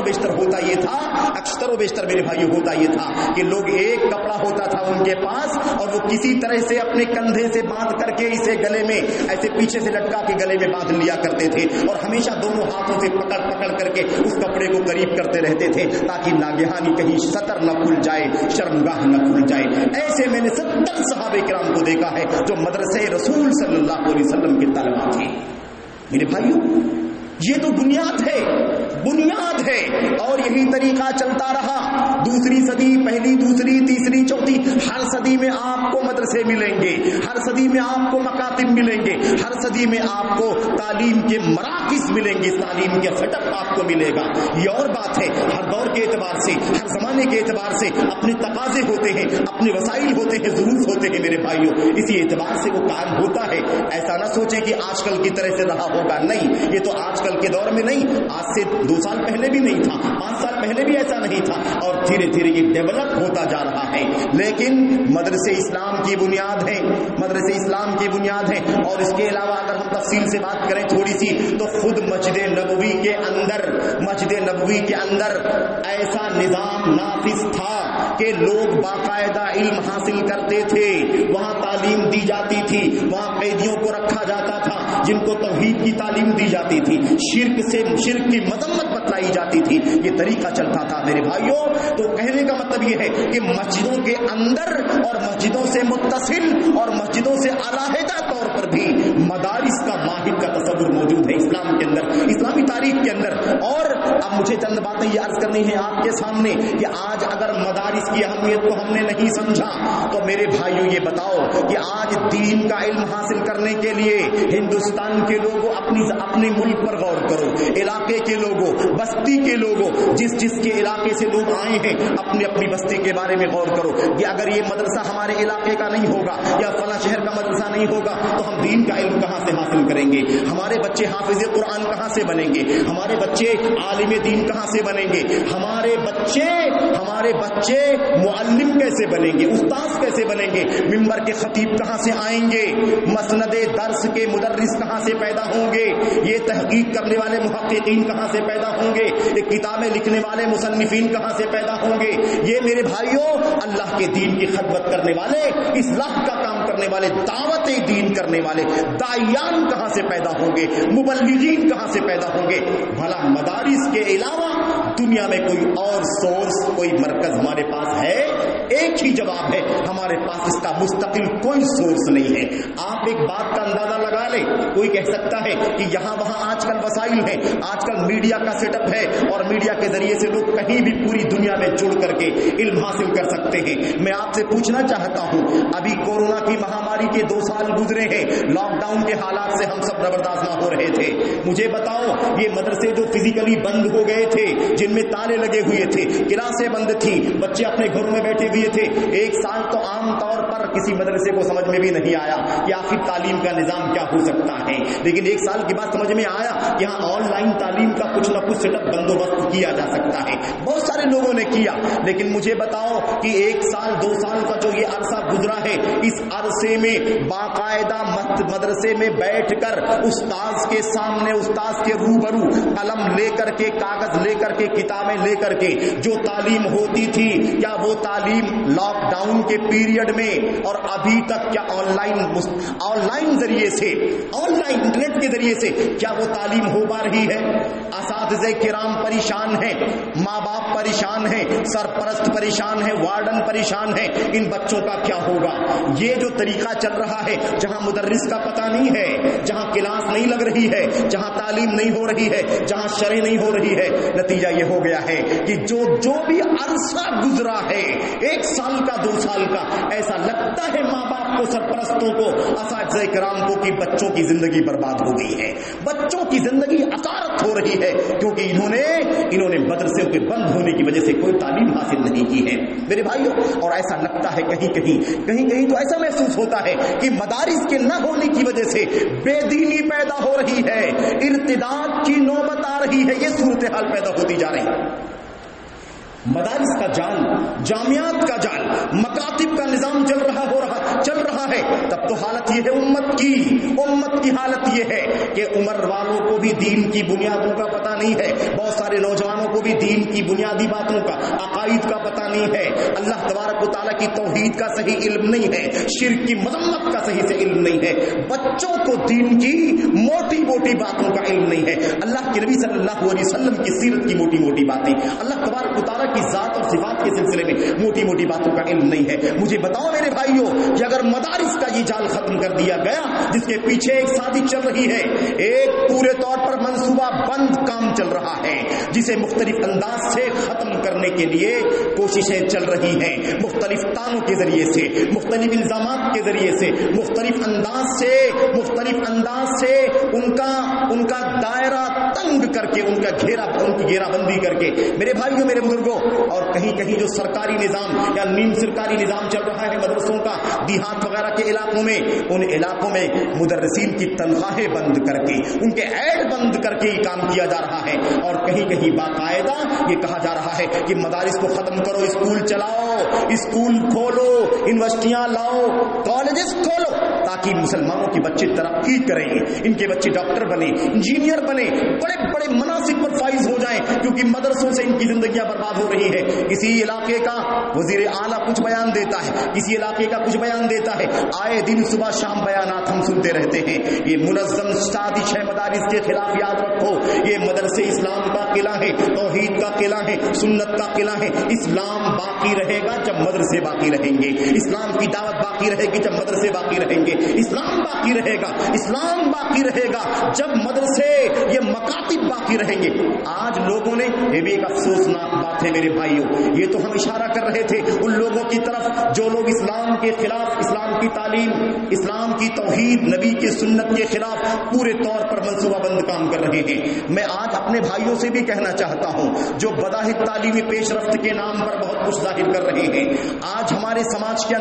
و بیشتر میرے بھائیوں ہوتا یہ تھا کہ لوگ ایک کپڑا ہوتا تھا ان کے پاس اور وہ کسی طرح سے اپنے کندھے سے باندھ کر کے اسے گلے میں ایسے پیچھے سے لٹکا کے گلے میں باندھ لیا کرتے تھے، اور ہمیشہ دونوں ہاتھوں سے پکڑ کر کے اس کپڑے کو قریب کرتے رہتے تھے تاکہ ناگہانی کہیں سطر نہ کھل جائے، شرمگاہ نہ کھل جائے. ایسے میں نے 70 صحابہ کرام کو دیکھا ہے جو مدرسے رسول صلی اللہ علیہ وسلم کے طلبہ تھے. میرے بھائیوں، یہ تو بنیاد ہے، اور یہی طریقہ چلتا رہا. دوسری صدی، پہلی، دوسری، تیسری، چوتھی، ہر صدی میں آپ کو مدرسے ملیں گے، ہر صدی میں آپ کو مکاتب ملیں گے، ہر صدی میں آپ کو تعلیم کے مراکز ملیں گے، تعلیم کے سیٹ اپ آپ کو ملے گا. یہ اور بات ہے، ہر دور کے اعتبار سے، ہر زمانے کے اعتبار سے اپنے تقاضے ہوتے ہیں، اپنے وسائل ہوتے ہیں، ضرورت ہوتے ہیں میرے بھائیوں. اسی اعتبار سے وہ قائم ہوتا ہے. ایسا نہ سوچیں کہ آج کل کی طرح سے رہا ہوگا، نہیں، یہ تو آج کل کے دور میں نہیں، آج سے 2 سال پہلے بھی نہیں تھا، 5 سال پہلے بھی ایسا نہیں تھا، اور دھیرے دھیرے یہ ڈیولپ ہوتا جا رہا ہے. لیکن مدرسے اسلام کی بنیاد ہے، اور اس کے علاوہ اگر ہم تفصیل سے بات کریں تھوڑی سی تو خود مسجد نبوی کے اندر ایسا نظام نافذ تھا کہ لوگ باقاعدہ علم حاصل کرتے تھے، وہاں تعلیم دی جاتی تھی، وہاں قیدیوں کو رکھا جاتا تھا جن کو توحید کی تعلیم دی جاتی تھی، شرک کی مذمت بتلائی جاتی تھی. یہ طریقہ چلتا تھا میرے بھائیوں. تو کہنے کا مطلب یہ ہے کہ مسجدوں کے اندر اور مسجدوں سے متصل اور مسجدوں سے علیحدہ طور پر بھی مدارس کا ماہر کا تصور موجود ہے اسلام کے اندر، اسلامی تاریخ کے اندر. اور اب مجھے چند باتیں یہ عرض کرنی ہیں آپ کے سامنے کہ آج اگر مدارس کی اہمیت کو ہم نے نہیں سمجھا تو میرے بھائیوں یہ بتاؤ کہ آج دین کا علم حاصل کرنے کے لیے ہندوستان کے لوگوں اپنے ملک پر غور کرو، علاقے کے لوگوں، بستی کے لوگوں، جس کے علاقے سے لوگ آئے ہیں اپنی بستی کے بارے میں غور کرو کہ اگر یہ مدرسہ ہمارے علاقے کا نہیں ہوگا یا فلاں شہر کا مدرسہ نہیں ہوگا تو ہم دین کا علم کہاں سے حاصل کریں گے؟ ہمارے بچے حافظ قرآن کہاں سے بنیں گے؟ ہمارے بچے عالم دین کہاں سے بنیں گے؟ ہمارے بچے معلم کیسے بنیں گے؟ استاذ کیسے بنیں گے؟ منبر کے خطیب کہاں سے آئیں گے؟ مسند درس کے مدرس کہاں سے پیدا ہوں گے؟ یہ تحقیق کرنے والے محققین کہاں سے پیدا ہوں گے؟ یہ کتابیں لکھنے والے مصنفین کہاں سے پیدا ہوں گے؟ یہ میرے بھائیوں اللہ کے دین کی خدمت کرنے والے، اصلاح کا کام کرنے کرنے والے، دعوت دین کرنے والے داعیان کہاں سے پیدا ہوں گے، مبلغین کہاں سے پیدا ہوں گے؟ بھلا مدارس کے علاوہ دنیا میں کوئی اور سورس، کوئی مرکز ہمارے پاس ہے؟ ایک ہی جواب ہے، ہمارے پاس اس کا مستقل کوئی سورس نہیں ہے۔ آپ ایک بات کا اندازہ لگا لیں، کوئی کہہ سکتا ہے کہ یہاں وہاں آج کل وسائل ہیں، آج کل میڈیا کا سیٹ اپ ہے اور میڈیا کے ذریعے سے لوگ کہیں بھی پوری دنیا میں جڑ کر کے علم حاصل کر سکتے ہیں۔ میں آپ سے پوچھنا چاہتا ہوں، ابھی کورونا کی مہاماری کے 2 سال گزرے ہیں، لاک ڈاؤن کے حالات سے ہم سب زبردست نہ ہو رہے تھے۔ مجھے بتاؤ، یہ مدرسے جو فزیکلی بند ہو گئے تھے، جن میں تالے لگے ہوئے تھے، کلاسیں بند تھیں، بچے اپنے گھروں میں بیٹھے ہوئے تھے، 1 سال تو عام طور پر کسی مدرسے کو سمجھ میں بھی نہیں آیا کہ آخر تعلیم کا نظام کیا ہو سکتا ہے، لیکن 1 سال کے بعد سمجھ میں آیا کہ یہاں آن لائن تعلیم کا کچھ نہ کچھ سیٹ اپ بندوبست کیا جا سکتا ہے۔ بہت سارے لوگوں نے کیا، لیکن مجھے بتاؤ کہ 1 سال 2 سال کا جو یہ عرصہ گزرا ہے، اس عرصے میں باقاعدہ مدرسے میں بیٹھ کر استاذ کے سامنے، استاذ کے روبرو قلم لے کر کے، کاغذ لے کر کے، کتابیں لے کر کے جو تعلیم ہوتی تھی، کیا وہ تعلیم لاک ڈاؤن کے پیریڈ میں اور ابھی تک کیا آن لائن ذریعے سے، آن لائن انٹرنیٹ کے ذریعے سے کیا وہ تعلیم ہو پا رہی ہے؟ اساتذہ کرام پریشان ہیں، ماں باپ پریشان ہیں، سرپرست پریشان ہیں، وارڈن پریشان ہیں، ان بچوں کا کیا ہوگا؟ یہ جو طریقہ چل رہا ہے، جہاں مدرس کا پتہ نہیں ہے، جہاں کلاس نہیں لگ رہی ہے، جہاں تعلیم نہیں ہو رہی ہے، جہاں شرح نہیں ہو رہی ہے، نتیجہ یہ ہو گیا ہے کہ جو بھی عرصہ گزرا ہے، 1 سال کا 2 سال کا، ایسا لگتا ہے ماں باپ کو، سرپرستوں کو، اساتذہ کرام کو کہ بچوں کی زندگی برباد ہو گئی ہے، بچوں کی زندگی اثارت ہو رہی ہے، کیونکہ انہوں نے مدرسوں کے بند ہونے کی وجہ سے کوئی تعلیم حاصل نہیں کی ہے میرے بھائیوں۔ اور ایسا لگتا ہے کہیں تو ایسا محسوس ہوتا ہے کہ مدارس کے نہ ہونے کی وجہ سے بے دینی پیدا ہو رہی ہے، ارتداد کی نوبت آ رہی ہے، یہ صورتحال پیدا ہوتی جا رہی ہے۔ مدارس کا جال، جامعات کا جال، مکاتب کا نظام چل رہا ہے، تب تو حالت یہ ہے امت کی حالت یہ ہے کہ عمر والوں کو بھی دین کی بنیادوں کا پتہ نہیں ہے، بہت سارے نوجوانوں کو بھی دین کی بنیادی باتوں کا، عقائد کا پتہ نہیں ہے، اللہ تبارک و تعالیٰ کی توحید کا صحیح علم نہیں ہے، شرک کی مذمت کا صحیح سے علم نہیں ہے، بچوں کو دین کی موٹی موٹی باتوں کا علم نہیں ہے، اللہ کے نبی صلی اللہ علیہ وسلم کی سیرت کی موٹی موٹی باتیں، اللہ تبارک و تعالیٰ کی ذات اور صفات کے سلسلے میں موٹی موٹی باتوں کا علم نہیں ہے۔ مجھے بتاؤ میرے بھائیوں کہ اگر مدارس کا یہ جال ختم کر دیا گیا، جس کے پیچھے ایک سازش چل رہی ہے، ایک پورے طور پر منصوبہ بند کام چل رہا ہے، جسے مختلف انداز سے ختم کرنے کے لیے کوششیں چل رہی ہیں، مختلف تانوں کے ذریعے سے، مختلف الزامات کے ذریعے سے، مختلف انداز سے ان کا دائرہ تنگ کر کے، ان کی گھیرا بندی کر کے میرے بھائیوں، میرے بزرگوں، اور کہیں جو سرکاری نظام یا نیم سرکاری نظام چل رہا ہے مدرسوں کا دیہات وغیرہ کے علاقوں میں، ان علاقوں میں مدرسین کی تنخواہیں بند کر کے، ان کے ایڈ بند کر کے یہ کام کیا جا رہا ہے، اور کہیں باقاعدہ یہ کہا جا رہا ہے کہ مدارس کو ختم کرو، اسکول چلاؤ، اسکول کھولو، یونیورسٹیاں لاؤ، کالجز کھولو، تاکہ مسلمانوں کے بچے ترقی کریں، ان کے بچے ڈاکٹر بنے، انجینئر بنے، بڑے بڑے مناصب پر فائز ہو جائیں، کیونکہ مدرسوں سے ان کی زندگیاں برباد ہو رہی ہے۔ کسی علاقے کا وزیر اعلیٰ کچھ بیان دیتا ہے، کسی علاقے کا کچھ بیان دیتا ہے، آئے دن صبح شام بیانات ہم سنتے رہتے ہیں، یہ منظم سازش ہے مدارس کے خلاف، یاد رکھو یہ مدرسے اسلام کا قلعہ ہے، توحید کا قلعہ ہے، سنت کا قلعہ ہے، اسلام باقی رہے گا جب مدرسے باقی رہیں گے، اسلام کی دعوت باقی رہے گی جب مدرسے باقی رہیں گے، اسلام باقی رہے گا جب مدرسے، یہ مکاتب باقی رہیں گے۔ آج لوگوں نے، یہ بھی ایک افسوسناک بات ہے میرے بھائیوں، یہ تو ہم اشارہ کر رہے تھے ان لوگوں کی طرف جو لوگ اسلام کے خلاف، اسلام کی تعلیم، اسلام کی توحید، نبی کی سنت کے خلاف پورے طور پر منصوبہ بند کام کر رہے ہیں۔ میں آج اپنے بھائیوں سے بھی کہنا چاہتا ہوں جو بظاہر تعلیمی پیش رفت کے نام پر بہت کچھ ظاہر کر رہے ہیں، آج ہمارے سماج کے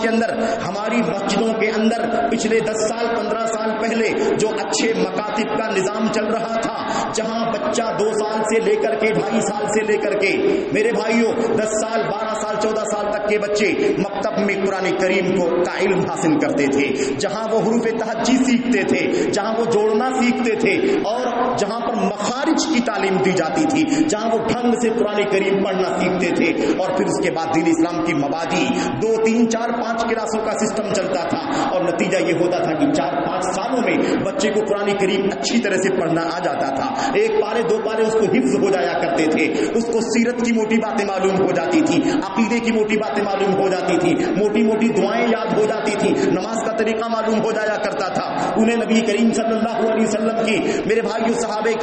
اندر ہماری مسجدوں کے اندر پچھلے 10 سال 15 سال پہلے جو اچھے مکاتب کا نظام چل رہا تھا، جہاں بچہ 2 سال سے لے کر کے 2.5 سال سے لے کر کے میرے بھائیوں 10 سال 12 سال 14 سال تک کے بچے مکتب میں قرآن کریم کا علم حاصل کرتے تھے، تھے, جہاں وہ حروف تہجی سیکھتے تھے, جہاں وہ جوڑنا سیکھتے تھے, اور جہاں پر مخارج کی تعلیم دی جاتی تھی, جہاں وہ ڈھنگ سے قرآن کریم پڑھنا سیکھتے تھے. اور پھر اس کے بعد دین اسلام کی مبادی 2 3 4 5 کلاسوں کا سسٹم چلتا تھا, اور نتیجہ یہ ہوتا تھا کہ 4 5 سالوں میں بچے کو قرآن کریم اچھی طرح سے پڑھنا آ جاتا تھا. 1 پارے 2 پارے اس کو حفظ ہو جایا کرتے تھے, اس کو سیرت کی موٹی باتیں معلوم ہو جاتی تھی, عقیدے کی موٹی باتیں معلوم ہو جاتی تھی, موٹی موٹی دعائیں یاد ہو جاتی تھی, نماز کا طریقہ معلوم ہو جایا کرتا تھا. انہیں نبی کریم صلی اللہ علیہ وسلم کی, میرے بھائیو صحابہ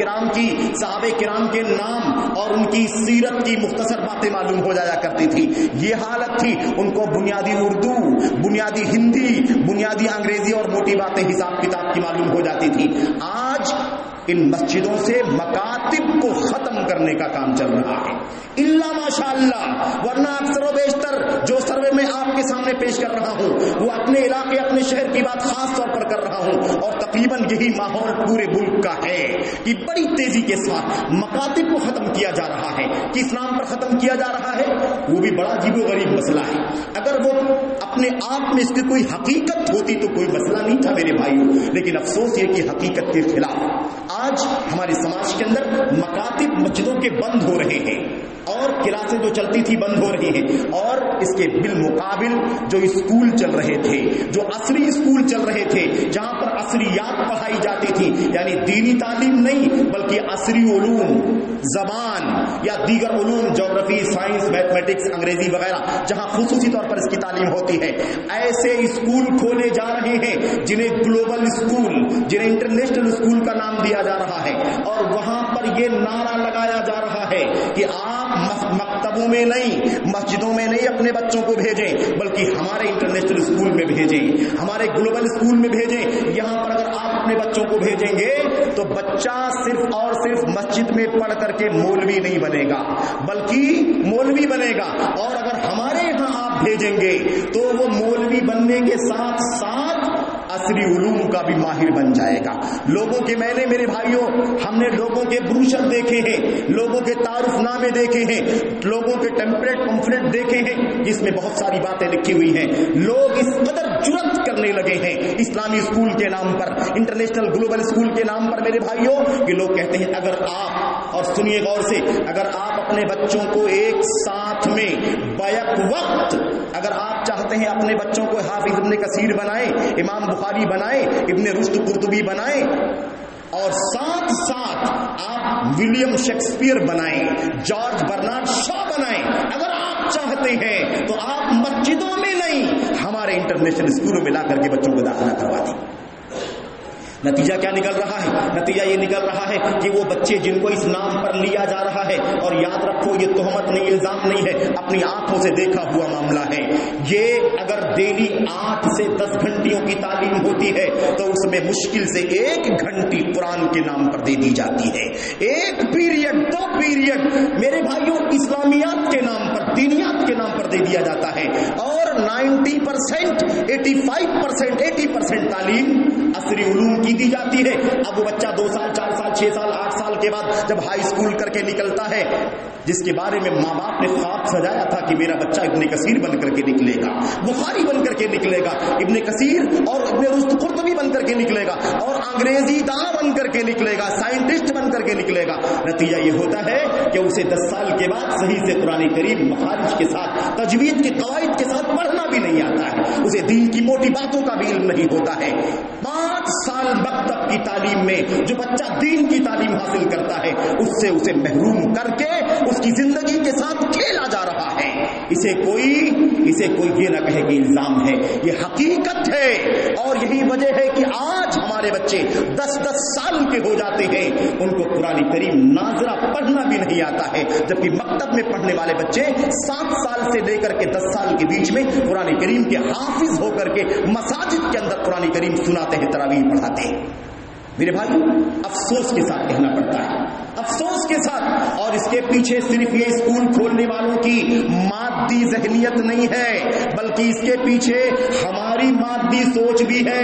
کرام کے نام اور ان کی سیرت کی مختصر باتیں معلوم ہو جایا کرتی تھی. یہ حالت تھی. ان کو بنیادی اردو, بنیادی ہندی, بنیادی انگریزی اور موٹی باتیں حساب کتاب کی معلوم ہو جاتی تھی. آج ان مسجدوں سے مکاتب کو ختم کرنے کا کام چل رہا ہے, الا ماشاء اللہ, ورنہ اکثر و بیشتر جو سروے میں آپ کے سامنے پیش کر رہا ہوں وہ اپنے علاقے, اپنے شہر کی بات خاص طور پر کر رہا ہوں, اور تقریباً یہی ماحول پورے ملک کا ہے کہ بڑی تیزی کے ساتھ مکاتب کو ختم کیا جا رہا ہے. کس نام پر ختم کیا جا رہا ہے؟ وہ بھی بڑا عجیب و غریب مسئلہ ہے. اگر وہ اپنے آپ میں اس کی کوئی حقیقت ہوتی تو کوئی مسئلہ نہیں تھا میرے بھائیوں, لیکن افسوس یہ کہ حقیقت کے خلاف آج ہمارے سماج کے اندر مکاتب مسجدوں کے بند ہو رہے ہیں, اور کلاسیں جو چلتی تھی بند ہو رہی ہیں, اور اس کے بالمقابل جو اسکول چل رہے تھے, جو عصری اسکول چل رہے تھے, جہاں پر عصریات پڑھائی جاتی تھی, یعنی دینی تعلیم نہیں بلکہ عصری علوم, زبان یا دیگر علوم, جغرافی, سائنس, میتھمیٹکس, انگریزی وغیرہ, جہاں خصوصی طور پر اس کی تعلیم ہوتی ہے, ایسے اسکول کھولے جا رہے ہیں جنہیں گلوبل اسکول, جنہیں انٹرنیشنل اسکول کا نام دیا جا رہا ہے. اور وہاں پر یہ نعرہ لگایا جا رہا ہے کہ آپ مکتبوں میں نہیں, مسجدوں میں نہیں اپنے بچوں کو بھیجیں, بلکہ ہمارے انٹرنیشنل اسکول میں بھیجیں, ہمارے گلوبل اسکول میں بھیجیں. یہاں پر اگر آپ اپنے بچوں کو بھیجیں گے تو بچہ صرف اور صرف مسجد میں پڑھ کر کے مولوی نہیں بنے گا, بلکہ مولوی بنے گا. اور اگر ہمارے یہاں آپ بھیجیں گے تو وہ مولوی بننے کے ساتھ ساتھ عصری علوم کا بھی ماہر بن جائے گا. لوگوں کے, میں نے میرے بھائیوں, ہم نے لوگوں کے بروشر دیکھے ہیں, لوگوں کے تعارف نامے دیکھے ہیں, لوگوں کے ٹیمپلیٹ پمفلٹ دیکھے ہیں جس میں بہت ساری باتیں لکھی ہوئی ہیں. لوگ اس قدر جرأت کرنے لگے ہیں اسلامی اسکول کے نام پر, انٹرنیشنل گلوبل اسکول کے نام پر میرے بھائیوں, کہ لوگ کہتے ہیں اگر آپ, اور سنیے غور سے, اگر آپ اپنے بچوں کو ایک ساتھ میں بیک وقت, اگر آپ چاہتے ہیں اپنے بچوں کو حافظ ابن کثیر بنائیں, امام بخاری بنائیں, ابن رشد قرطبی بنائیں, اور ساتھ ساتھ آپ ولیم شیکسپیئر بنائیں, جارج برنارڈ شا بنائیں, اگر آپ چاہتے ہیں تو آپ مسجدوں میں نہیں ہمارے انٹرنیشنل اسکولوں میں لا کر کے بچوں کو داخلہ کروا دیں. نتیجہ کیا نکل رہا ہے؟ نتیجہ یہ نکل رہا ہے کہ وہ بچے جن کو اس نام پر لیا جا رہا ہے, اور یاد رکھو یہ تہمت نہیں, الزام نہیں ہے, اپنی آنکھوں سے دیکھا ہوا معاملہ ہے, یہ اگر ڈیلی 8 سے 10 گھنٹیوں کی تعلیم ہوتی ہے تو اس میں مشکل سے 1 گھنٹی قرآن کے نام پر دے دی جاتی ہے, 1 پیریڈ 2 پیریڈ میرے بھائیوں اسلامیات کے نام پر, دینیات کے نام پر دے دیا جاتا ہے, اور 90% 85% 80% تعلیم عصری علوم کی دی جاتی ہے. اب وہ بچہ 2 سال 4 سال 6 سال 8 سال کے بعد جب ہائی اسکول کر کے نکلتا ہے, جس کے بارے میں ماں باپ نے خواب سجایا تھا کہ میرا بچہ ابن کثیر بن کر کے نکلے گا, بخاری بن کر کے نکلے گا, ابن کثیر اور ابن رشد قرطبی بن کر کے نکلے گا, اور انگریزی داں بن کر کے نکلے گا, سائنٹسٹ بن کر کے نکلے گا. نتیجہ یہ ہوتا ہے کہ اسے 10 سال کے بعد صحیح سے قرآن کریم مخارج کے ساتھ, تجوید کے قواعد کے ساتھ پڑھنا بھی نہیں آتا ہے, اسے دین کی موٹی باتوں کا بھی علم نہیں ہوتا ہے. 5 سال مکتب کی تعلیم میں جو بچہ دین کی تعلیم حاصل کرتا ہے اس سے اسے محروم کر کے اس کی زندگی کے ساتھ کھیلا جا رہا ہے. اسے کوئی یہ نہ کہے کہ الزام ہے, یہ حقیقت ہے. اور یہی وجہ ہے کہ آج ہمارے بچے 10-10 سال کے ہو جاتے ہیں, ان کو قرآن کریم ناظرہ پڑھنا بھی نہیں آتا ہے, جبکہ مکتب میں پڑھنے والے بچے 7 سال سے لے کر کے 10 سال کے بیچ میں قرآن کریم کے حافظ ہو کر کے مساجد کے اندر قرآن کریم سناتے ہیں, تراویح پڑھاتے ہیں. میرے بھائی افسوس کے ساتھ کہنا پڑتا ہے, افسوس کے ساتھ. اور اس کے پیچھے صرف یہ اسکول کھولنے والوں کی مادی ذہنیت نہیں ہے, بلکہ اس کے پیچھے ہماری مادی سوچ بھی ہے.